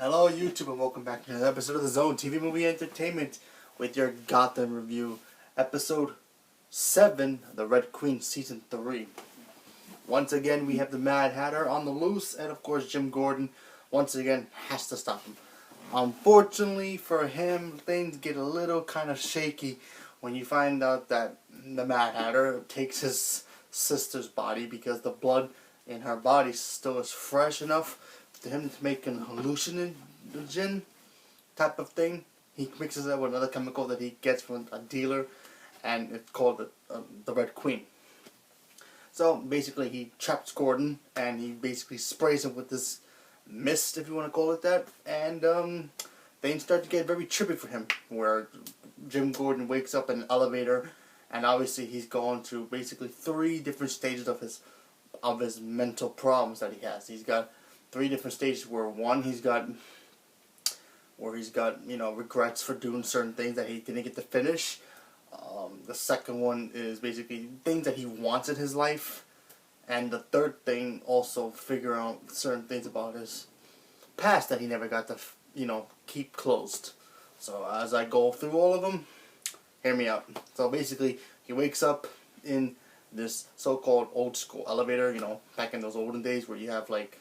Hello YouTube and welcome back to another episode of the Zone TV Movie Entertainment with your Gotham review. Episode 7, The Red Queen Season 3. Once again we have the Mad Hatter on the loose, and of course Jim Gordon once again has to stop him. Unfortunately for him, things get a little kind of shaky when you find out that the Mad Hatter takes his sister's body because the blood in her body still is fresh enough to him to make an hallucinogen type of thing. He mixes it with another chemical that he gets from a dealer, and it's called the Red Queen. So basically he traps Gordon and he basically sprays him with this mist, if you want to call it that, and things start to get very trippy for him, where Jim Gordon wakes up in an elevator, and obviously he's going through basically 3 different stages of his mental problems that he has. He's got 3 different stages where he's got regrets for doing certain things that he didn't get to finish. The second one is basically things that he wants in his life, and the third thing also figure out certain things about his past that he never got to keep closed. So as I go through all of them, hear me out. So basically he wakes up in this so-called old school elevator, back in those olden days where you have like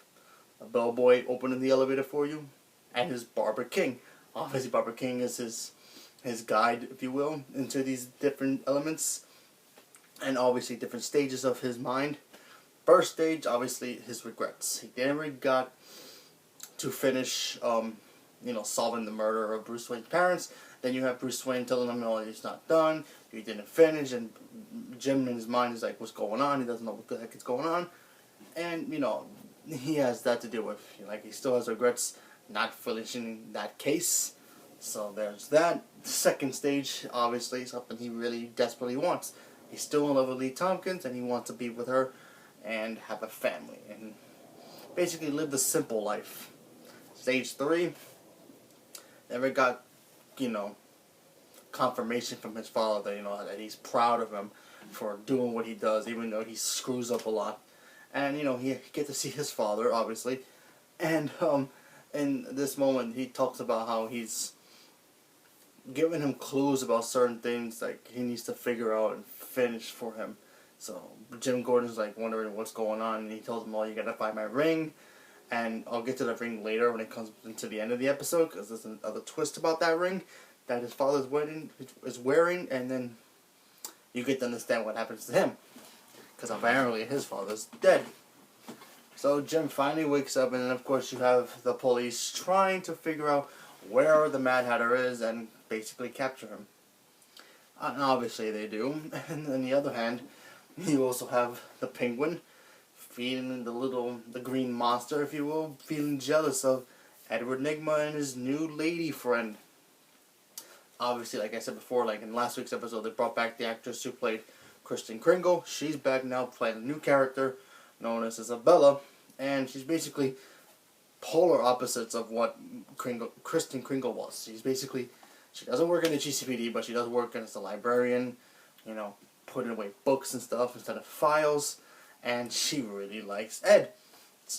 a bellboy opening the elevator for you, and his Barber King. Obviously Barber King is his guide, if you will, into these different elements, and obviously different stages of his mind. First stage, obviously his regrets. He never got to finish solving the murder of Bruce Wayne's parents. Then you have Bruce Wayne telling him, no, it's not done, you didn't finish, and Jim in his mind is like, what's going on? He doesn't know what the heck is going on, and he has that to deal with. Like, he still has regrets not finishing that case. So there's that. The second stage, obviously, is something he really desperately wants. He's still in love with Lee Tompkins, and he wants to be with her and have a family and basically live the simple life. Stage 3, never got confirmation from his father that that he's proud of him for doing what he does, even though he screws up a lot. And he get to see his father, obviously, and in this moment he talks about how he's giving him clues about certain things like he needs to figure out and finish for him. So Jim Gordon's like wondering what's going on, and he tells him, "Well, you gotta find my ring," and I'll get to the ring later when it comes into the end of the episode, because there's another twist about that ring that his father's wearing, and then you get to understand what happens to him, because apparently his father's dead. So Jim finally wakes up, and then of course you have the police trying to figure out where the Mad Hatter is and basically capture him. And obviously they do. And on the other hand, you also have the Penguin feeling the green monster, if you will, feeling jealous of Edward Nygma and his new lady friend. Obviously, like I said before, like in last week's episode, they brought back the actress who played Kristen Kringle. She's back now playing a new character known as Isabella, and she's basically polar opposites of what Kristen Kringle was. She doesn't work in the GCPD, but she does work as a librarian, putting away books and stuff instead of files, and she really likes Ed.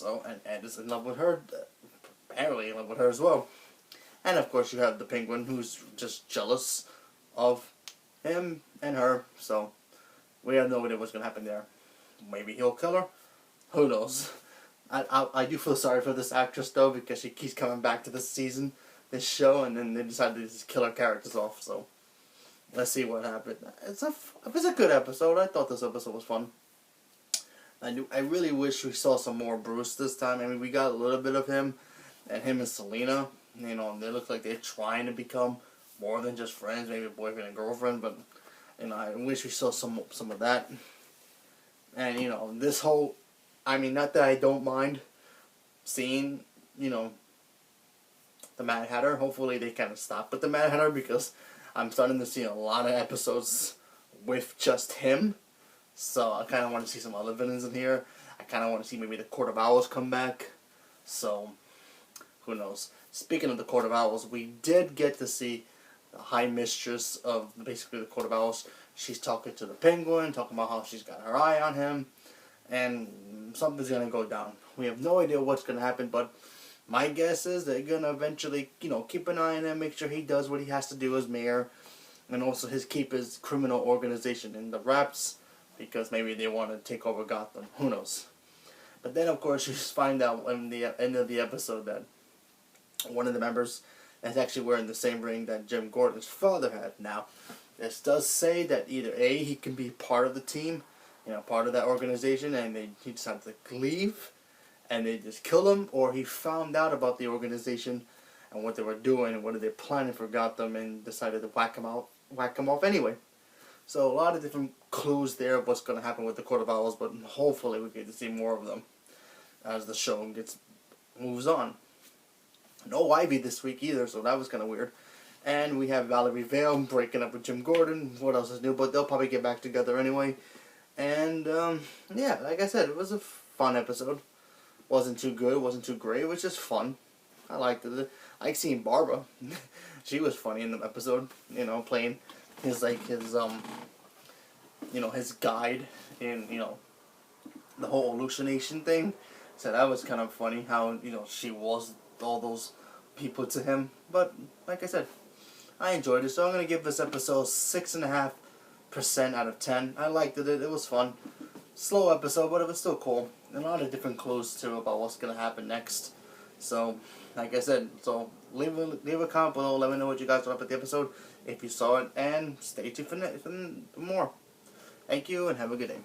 And Ed is in love with her, apparently in love with her as well. And of course you have the Penguin, who's just jealous of him and her, so we have no idea what's going to happen there. Maybe he'll kill her. Who knows? I do feel sorry for this actress, though, because she keeps coming back to this show, and then they decided to just kill her characters off, so let's see what happened. It's a good episode. I thought this episode was fun. I really wish we saw some more Bruce this time. I mean, we got a little bit of him, and Selena. They look like they're trying to become more than just friends, maybe a boyfriend and girlfriend, but I wish we saw some of that. And this whole, not that I don't mind seeing the Mad Hatter. Hopefully they kind of stop with the Mad Hatter, because I'm starting to see a lot of episodes with just him. So I kind of want to see some other villains in here. I kind of want to see maybe the Court of Owls come back. So who knows? Speaking of the Court of Owls, we did get to see the High Mistress of basically the Court of Owls. She's talking to the Penguin, talking about how she's got her eye on him, and something's going to go down. We have no idea what's going to happen, but My guess is they're gonna eventually, keep an eye on him, make sure he does what he has to do as mayor, and also keep his criminal organization in the wraps, because maybe they want to take over Gotham. Who knows? But then, of course, you just find out in the end of the episode that one of the members is actually wearing the same ring that Jim Gordon's father had. Now, this does say that either A, he can be part of the team, part of that organization, and he decided to leave, and they just kill him, or he found out about the organization and what they were doing and what they were planning for Gotham, and decided to whack him off anyway. So a lot of different clues there of what's going to happen with the Court of Owls, but hopefully we get to see more of them as the show moves on. No Ivy this week either, so that was kind of weird. And we have Valerie Vale breaking up with Jim Gordon. What else is new? But they'll probably get back together anyway. And, yeah, like I said, it was a fun episode. Wasn't too good, wasn't too great. It was just fun. I liked it. I like seeing Barbara. She was funny in the episode, playing his guide in, the whole hallucination thing. So that was kind of funny how, she was all those people to him. But, like I said, I enjoyed it. So I'm going to give this episode 6.5% out of 10. I liked it. It was fun. Slow episode, but it was still cool. And a lot of different clues, too, about what's going to happen next. So, like I said, leave a comment below. Let me know what you guys thought about the episode, if you saw it. And stay tuned for more. Thank you, and have a good day.